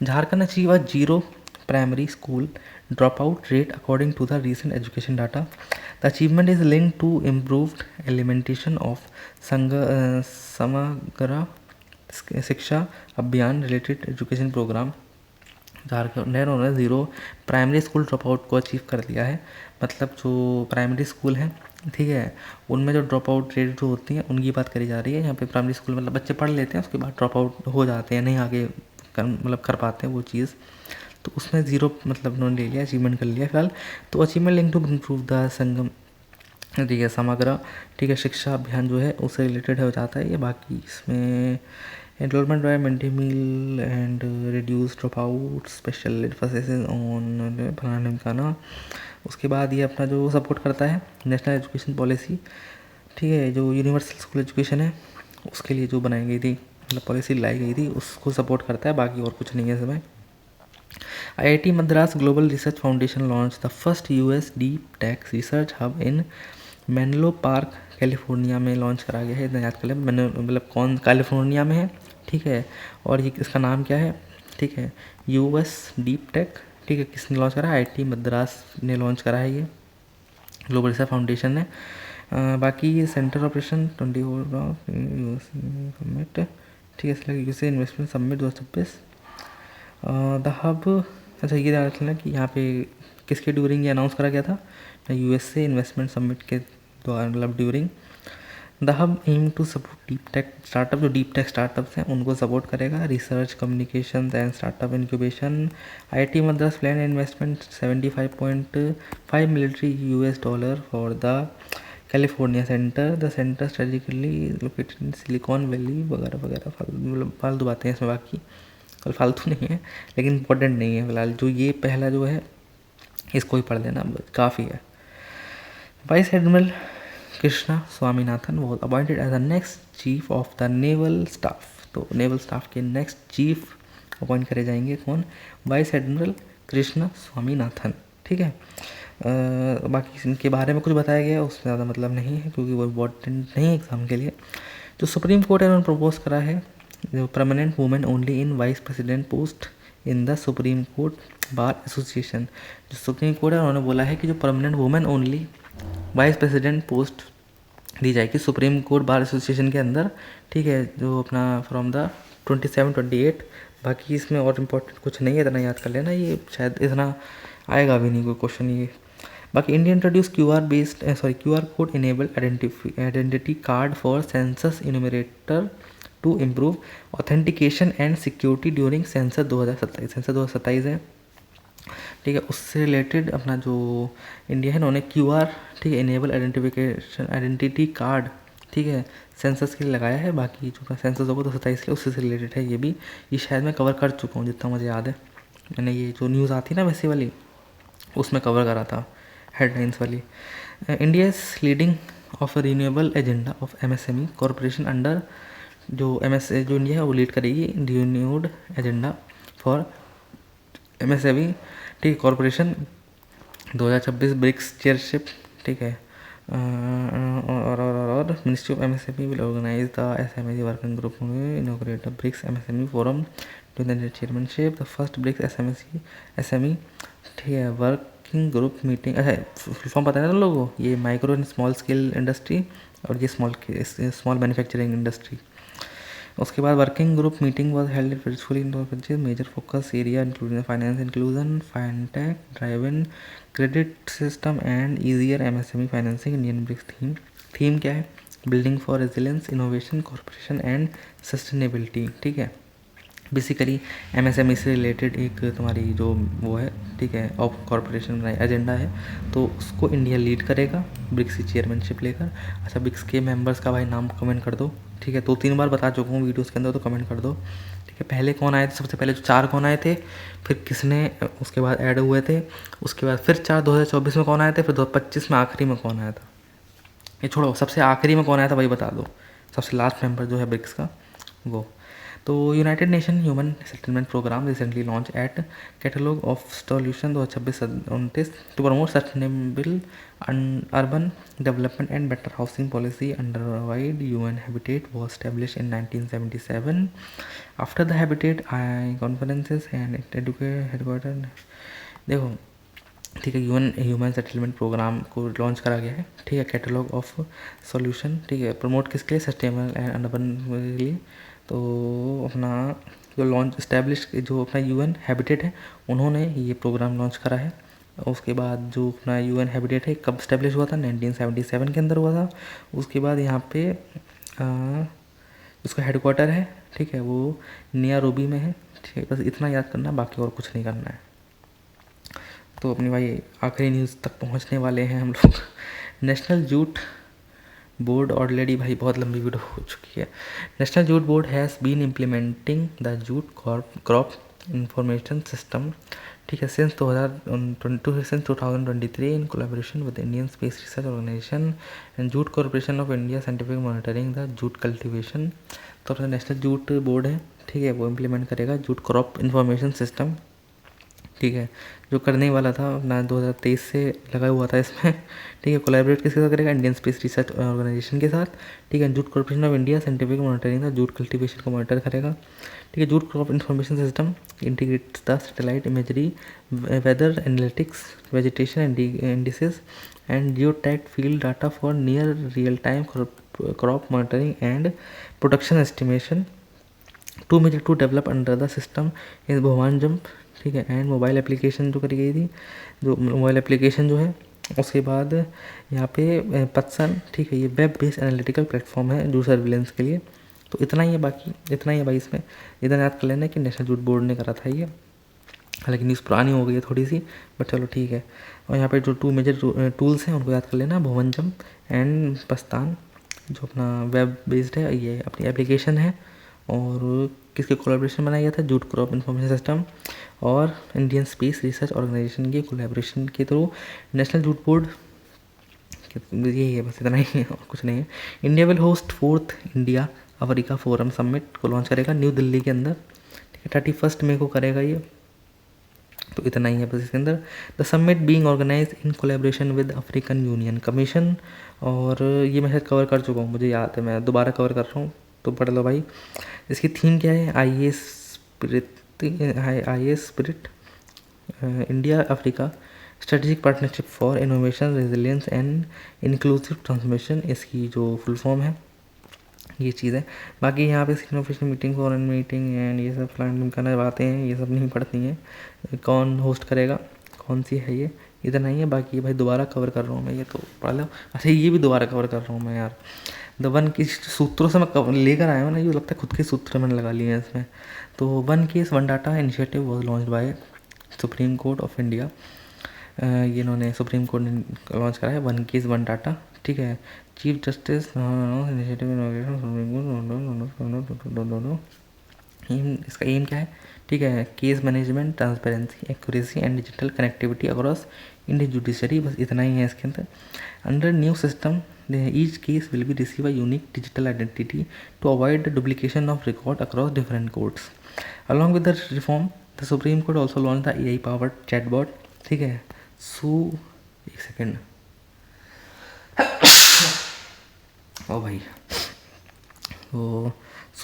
Jharkhand achieve a zero primary school dropout rate according to the recent education data. The achievement is linked to improved implementation of Samagra शिक्षा अभियान रिलेटेड एजुकेशन प्रोग्राम। झारखंड ने उन्होंने zero primary school drop out को achieve कर लिया है। मतलब जो प्राइमरी स्कूल हैं, ठीक है, उनमें जो ड्रॉप आउट रेट जो होती हैं उनकी बात करी जा रही है यहाँ पे। प्राइमरी स्कूल मतलब बच्चे पढ़ लेते हैं, उसके बाद ड्रॉप आउट हो जाते हैं, नहीं आगे मतलब कर पाते हैं वो चीज़, तो उसमें ज़ीरो मतलब उन्होंने ले लिया, अचीवमेंट कर लिया फिलहाल। तो achievement link to improve the Sangam, ठीक है, समग्र, ठीक है, शिक्षा अभियान जो है उससे रिलेटेड हो जाता है ये। बाकी इसमें enrolment by mid day meal and reduce drop out special emphasis on फलाना ढिमकाना। उसके बाद ये अपना जो सपोर्ट करता है नेशनल एजुकेशन पॉलिसी, ठीक है, जो यूनिवर्सल स्कूल एजुकेशन है उसके लिए जो बनाई गई थी, मतलब पॉलिसी लाई गई थी, उसको सपोर्ट करता है, बाकी और कुछ नहीं है इसमें। IIT Madras Global Research Foundation launched the first US deep tech research hub in Menlo Park, California में लॉन्च करा गया है। इतना याद कर लें, मैंने मतलब कौन कैलिफोर्निया में है, ठीक है, और ये इसका नाम क्या है, ठीक है, US डीप टेक, ठीक है, किसने लॉन्च करा है, IIT मद्रास ने लॉन्च करा है ये, ग्लोबल रिसर्च फाउंडेशन ने। बाकी ये सेंटर ऑपरेशन 24 समिट, ठीक है, इसलिए USA investment summit 2026 the hub. अच्छा ये याद रखना कि यहाँ पे किसके ड्यूरिंग ये अनाउंस करा गया था, यूएसए इन्वेस्टमेंट समिट के द्वारा, मतलब during. The hub aim to support deep tech startup, जो डीप टेक स्टार्टअप्स हैं उनको सपोर्ट करेगा, research communication and startup incubation. IIT Madras plan investment 75.5 military $US for the California centre. The centre strategically located in Silicon Valley वगैरह वगैरह, मतलब फालतू बातें हैं इसमें, बाकी कल फालतू नहीं है लेकिन इंपॉर्टेंट नहीं है फिलहाल। जो ये पहला जो है इसको ही पढ़ लेना काफ़ी है। Vice admiral Krishna Swaminathan was appointed as the next chief of the naval staff. तो नेवल स्टाफ के नेक्स्ट चीफ अपॉइंट करे जाएंगे कौन, वाइस एडमिरल कृष्णा स्वामीनाथन, ठीक है। बाकी इनके बारे में कुछ बताया गया उसमें ज़्यादा मतलब नहीं है क्योंकि वो इम्पोर्टेंट नहीं है एग्ज़ाम के लिए। जो सुप्रीम कोर्ट है उन्होंने प्रपोज करा है जो permanent women only in vice president post in the Supreme Court bar association. जो सुप्रीम कोर्ट है उन्होंने बोला है कि जो permanent women only vice president post दी जाएगी सुप्रीम कोर्ट बार एसोसिएशन के अंदर, ठीक है, जो अपना फ्रॉम द 27-28। बाकी इसमें और इम्पोर्टेंट कुछ नहीं है, इतना याद कर लेना, ये शायद इतना आएगा भी नहीं कोई क्वेश्चन ये। बाकी India introduce QR code enabled identity card for census enumerator to improve authentication and security during census 2027। Census 2027 है, ठीक है, उससे रिलेटेड अपना जो इंडिया है उन्होंने QR, ठीक है, इनेबल आइडेंटिटी कार्ड, ठीक है, सेंसस के लिए लगाया है। बाकी जो सेंसस होगा 2027 के उससे रिलेटेड है ये भी, ये शायद मैं कवर कर चुका हूँ जितना मुझे याद है, मैंने ये जो न्यूज़ आती है ना वैसे वाली उसमें कवर करा था हेडलाइंस वाली। India is leading of renewable agenda of MSME corporation under, जो जो इंडिया है वो लीड करेगी रिन्यूड एजेंडा फॉर MSME, ठीक है, कॉरपोरेशन 2026 ब्रिक्स चेयरशिप, ठीक है, और ministry of MSME will organise the SME working group inaugurate BRICS MSME forum to the chairmanship the first BRICS SME, ठीक है, वर्किंग ग्रुप मीटिंग। अच्छा form पता है ना लोगों को, ये micro and small scale industry और ये स्मॉल मैन्युफैक्चरिंग इंडस्ट्री। उसके बाद working group meeting was held virtually in major focus area including finance inclusion, fintech, drive in credit system and easier MSME financing. Indian BRICS theme क्या है, building for resilience, innovation, corporation and sustainability, ठीक है। Basically MSME से related एक तुम्हारी जो वो है, ठीक है, ऑफ कॉरपोरेशन एजेंडा है, तो उसको इंडिया लीड करेगा ब्रिक्स की चेयरमैनशिप लेकर। अच्छा ब्रिक्स के मेंबर्स का भाई नाम कमेंट कर दो, ठीक है, 2-3 बार बता चुका हूँ वीडियोस के अंदर, तो कमेंट कर दो, ठीक है। पहले कौन आए थे, सबसे पहले जो 4 कौन आए थे, फिर किसने उसके बाद ऐड हुए थे, उसके बाद फिर 4 2024 में कौन आए थे, फिर 2025 में आखिरी में कौन आया था, ये छोड़ो, सबसे आखिरी में कौन आया था भाई बता दो, सबसे लास्ट मेंबर जो है ब्रिक्स का वो। तो united nation human settlement programme recently launch at catalogue of solution 2026-29 to promote sustainable urban development and better housing policy under wide UN habitat was established in 1977 after the habitat conferences and educate headquarter। देखो ठीक है, UN human settlement programme को launch करा गया है, ठीक है, catalogue of solution, ठीक है, प्रमोट किसके लिए, सस्टेनेबल एंड अर्बन के लिए। तो अपना जो लॉन्च इस्टेब्लिश जो अपना यूएन हैबिटेट है उन्होंने ये प्रोग्राम लॉन्च करा है। उसके बाद जो अपना यूएन हैबिटेट है कब इस्टेब्लिश हुआ था, 1977 के अंदर हुआ था। उसके बाद यहाँ पे उसका हेडक्वार्टर है, ठीक है, वो नियारोबी में है, ठीक है, बस इतना याद करना, बाकी और कुछ नहीं करना है। तो अपनी भाई आखिरी न्यूज़ तक पहुंचने वाले हैं हम लोग। नेशनल जूट बोर्ड ऑलरेडी भाई बहुत लंबी वीडियो हो चुकी है। National jute board has been implementing the jute crop information system, ठीक है, since 2023 in collaboration with Indian space research organisation and jute corporation of India scientific monitoring the jute cultivation. तो अपना नेशनल जूट बोर्ड है, ठीक है, वो implement करेगा jute crop information system, ठीक है, जो करने वाला था अपना 2023 से लगा हुआ था इसमें, ठीक है। कोलैबोरेट किसके साथ करेगा, इंडियन स्पेस रिसर्च ऑर्गेनाइजेशन के साथ, ठीक है। Jute corporation of India scientific monitoring था जूट कल्टिवेशन को मॉनिटर करेगा, ठीक है। Jute crop information system integrates the satellite imagery, weather analytics, vegetation indices and geotag field data for near real time crop monitoring and production estimation to measure to develop under the system is भगवान jump, ठीक है। And mobile application जो करी गई थी, जो mobile application जो है, उसके बाद यहाँ पे पत्सन, ठीक है, ये वेब बेस्ड एनालिटिकल प्लेटफॉर्म है जो सर्विलेंस के लिए। तो इतना ही है, बाकी इतना ही है भाई इसमें। इधर याद कर लेना कि नेशनल जूट बोर्ड ने करा था ये, हालांकि न्यूज़ पुरानी हो गई है थोड़ी सी, बट चलो ठीक है। और यहाँ पे जो टू मेजर टूल्स हैं उनको याद कर लेना, भुवनजम एंड पस्तान, जो अपना वेब बेस्ड है, ये अपनी एप्लीकेशन है और किसके कोलैबोरेशन बनाया गया था, जूट क्रॉप इंफॉर्मेशन सिस्टम और इंडियन स्पेस रिसर्च ऑर्गेनाइजेशन के कोलैबोरेशन के थ्रू नेशनल जूट बोर्ड, यही है, बस इतना ही है और कुछ नहीं है। India will host 4th India Africa forum summit को लॉन्च करेगा न्यू दिल्ली के अंदर, ठीक है, 31 मई को करेगा ये। तो इतना ही है बस इसके अंदर। The summit being organise in collaboration with African union commission, और ये मैं शायद कवर कर चुका हूँ, मुझे याद है, मैं दोबारा कवर कर रहा हूँ, तो पढ़ लो भाई। इसकी थीम क्या है, I A spirit India Africa strategic partnership for innovation resilience and inclusive transmission, इसकी जो फुल फॉर्म है ये चीज़ है। बाकी यहाँ पे innovation meeting, foreign meeting and ये सब प्लान करने बातें हैं, ये सब नहीं पढ़ती हैं। कौन होस्ट करेगा, कौन सी है ये, इतना ही है। बाकी भाई दोबारा कवर कर रहा हूँ मैं, ये तो पढ़ लो। अच्छा, ये भी दोबारा कवर कर रहा हूँ मैं यार, द वन की सूत्रों से मैं लेकर आया हूँ ना, ये लगता है खुद के सूत्र मैंने लगा लिए हैं इसमें। तो one case one data initiative was launch by supreme court of India, ये इन्होंने सुप्रीम कोर्ट ने लॉन्च करा है वन केस वन डाटा, ठीक है। चीफ जस्टिस इनिशिएटिव, इसका एम क्या है, ठीक है, case management, transparency, accuracy and digital connectivity across Indian judiciary, बस इतना ही है इसके अंदर। Under new system each case will be receive a unique digital identity to avoid the duplication of record across different courts. Along with the reform, the Supreme Court also launched the AI powered chatbot, ठीक है, एक second, ओ भाई, वो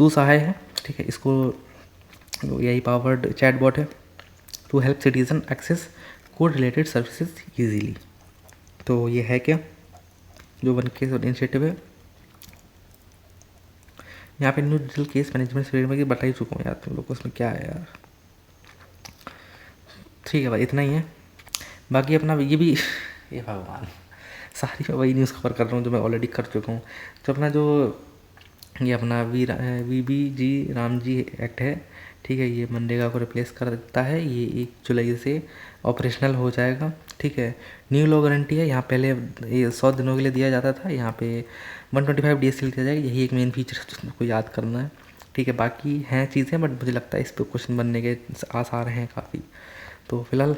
सहाय है, ठीक है, इसको AI powered chatbot है to help citizen access court related services easily. तो ये है क्या, जो वन केस इनिशिएटिव है, यहाँ पे new digital case management framework की बता ही चुका हूँ यार तुम लोग को, उसमें क्या है यार, ठीक है भाई, इतना ही है। बाकी अपना ये भी ये भगवान, सारी मैं वही न्यूज़ कवर कर रहा हूँ जो मैं ऑलरेडी कर चुका हूँ। तो अपना जो ये अपना VBG रामजी एक्ट है, ठीक है, ये मनरेगा को रिप्लेस कर देता है, ये 1 जुलाई से ऑपरेशनल हो जाएगा, ठीक है। न्यू लॉ गारंटी है, यहाँ पहले ये 100 दिनों के लिए दिया जाता था, यहाँ पे 125 डेज के लिए दिया जाएगा, यही एक मेन फीचर है जिसको याद करना है, ठीक है। बाकी हैं चीज़ें, बट मुझे लगता है इस पर क्वेश्चन बनने के आसार हैं काफ़ी। तो फिलहाल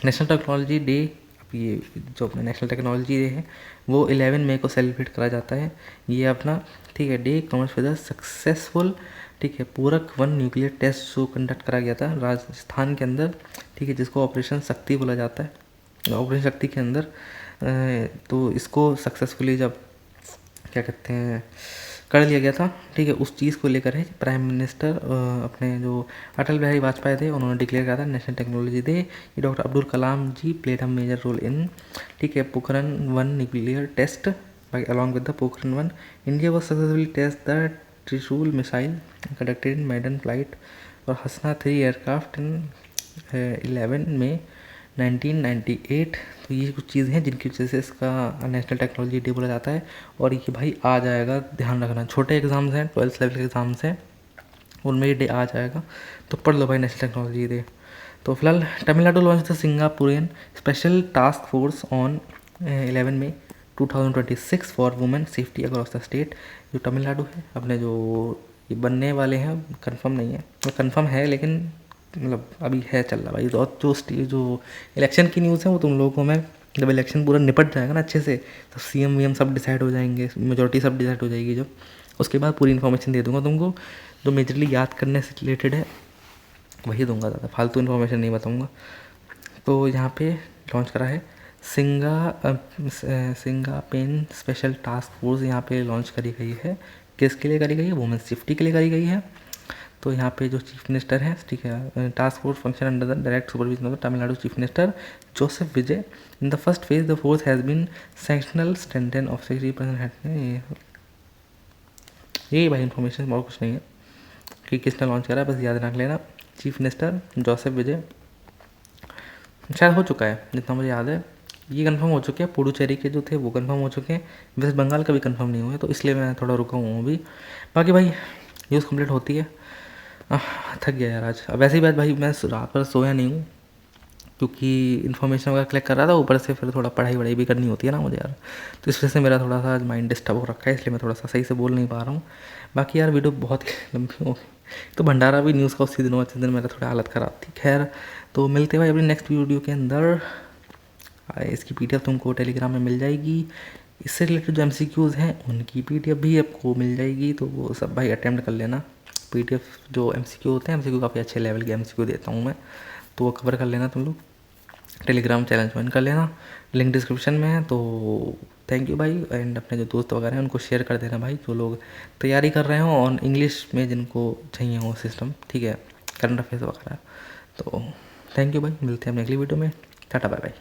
नेशनल टेक्नोलॉजी डे, अब ये जो अपना नेशनल टेक्नोलॉजी डे है वो 11 मई को सेलिब्रेट करा जाता है, ये अपना, ठीक है, day comes with the successful ठीक है। पूरक 1 न्यूक्लियर टेस्ट जो कंडक्ट करा गया था राजस्थान के अंदर, ठीक है, जिसको ऑपरेशन शक्ति बोला जाता है। ऑपरेशन शक्ति के अंदर तो इसको सक्सेसफुली जब क्या कहते हैं कर लिया गया था, ठीक है, उस चीज़ को लेकर है प्राइम मिनिस्टर अपने जो अटल बिहारी वाजपेयी थे उन्होंने डिक्लेयर करा था नेशनल टेक्नोलॉजी डे। ये doctor Abdul Kalam ji played a major role in, ठीक है, Pokhran 1 nuclear test by along with the Pokhran 1 India was successfully test the Trishul missile conducted in maiden flight और हसना 3 एयरक्राफ्ट इन 11 में 1998। तो ये कुछ चीज़ें हैं जिनकी वजह से इसका नेशनल टेक्नोलॉजी डे बोला जाता है। और ये भाई आ जाएगा, ध्यान रखना, छोटे एग्ज़ाम्स हैं, 12th लेवल के एग्ज़ाम्स हैं, उनमें ये डे आ जाएगा, तो पढ़ लो भाई नेशनल टेक्नोलॉजी डे। तो फिलहाल Tamil Nadu launch the Singaporean special task force on 11 May 2026 for women safety across the state. जो तमिलनाडु है अपने जो ये बनने वाले हैं, कंफर्म नहीं है, तो कंफर्म है लेकिन मतलब अभी है चल रहा भाई। और जो इलेक्शन की न्यूज़ है वो तुम लोगों को मैं जब इलेक्शन पूरा निपट जाएगा ना अच्छे से, तो सीएम वीएम सब डिसाइड हो जाएंगे, मेजोरिटी सब डिसाइड हो जाएगी, जब उसके बाद पूरी इन्फॉर्मेशन दे दूंगा तुमको। जो मेजरली याद करने से रिलेटेड है वही दूंगा, ज़्यादा फालतू इन्फॉर्मेशन नहीं बताऊंगा। तो यहाँ पे लॉन्च करा है सिंगापेन स्पेशल टास्क फोर्स, यहाँ पे लॉन्च करी गई है। किसके लिए करी गई है? वुमेन सेफ्टी के लिए करी गई है। तो यहाँ पे जो चीफ मिनिस्टर हैं, ठीक है, task force function under the direct supervision of the Tamil Nadu chief minister Joseph Vijay. In the first phase the force has been sectional strengthen of 60%। यही भाई इन्फॉर्मेशन, और कुछ नहीं है कि किसने लॉन्च करा, बस याद रख लेना चीफ मिनिस्टर जोसेफ विजय। शायद हो चुका है जितना मुझे याद है, ये कंफर्म हो चुके हैं। पुडुचेरी के जो थे वो कंफर्म हो चुके हैं, वेस्ट बंगाल का भी कंफर्म नहीं हुआ है, तो इसलिए मैं थोड़ा रुका हूँ अभी। बाकी भाई न्यूज़ कंप्लीट होती है। थक गया यार आज। अब वैसे ही बात भाई, मैं रात भर सोया नहीं हूँ क्योंकि इन्फॉर्मेशन वगैरह कलेक्ट कर रहा था, ऊपर से फिर थोड़ा पढ़ाई वढ़ाई भी करनी होती है ना मुझे यार, तो इस वजह से मेरा थोड़ा सा आज माइंड डिस्टर्ब हो रखा है, इसलिए मैं थोड़ा सा सही से बोल नहीं पा रहा हूँ। बाकी यार वीडियो बहुत लंबी हो गई, तो भंडारा भी न्यूज़ का उसी दिन हुआ जिस दिन मेरा थोड़ा हालत ख़राब थी। खैर, तो मिलते भाई अपनी नेक्स्ट वीडियो के अंदर। इसकी पीडीएफ तुमको टेलीग्राम में मिल जाएगी। इससे रिलेटेड जो एमसीक्यूज़ हैं उनकी पीडीएफ भी आपको मिल जाएगी, तो वो सब भाई अटेम्प्ट कर लेना। पीडीएफ जो एमसीक्यू होते हैं, एमसीक्यू काफ़ी अच्छे लेवल के एमसीक्यू देता हूँ मैं, तो वो कवर कर लेना तुम लोग। टेलीग्राम चैनल ज्वाइन कर लेना, लिंक डिस्क्रिप्शन में है। तो थैंक यू भाई, एंड अपने जो दोस्त वगैरह हैं उनको शेयर कर देना भाई, जो लोग तैयारी कर रहे हो और इंग्लिश में जिनको चाहिए हो सिस्टम, ठीक है, करंट अफेयर्स वगैरह। तो थैंक यू भाई, मिलते हैं अपने अगली वीडियो में। Tata bye bye.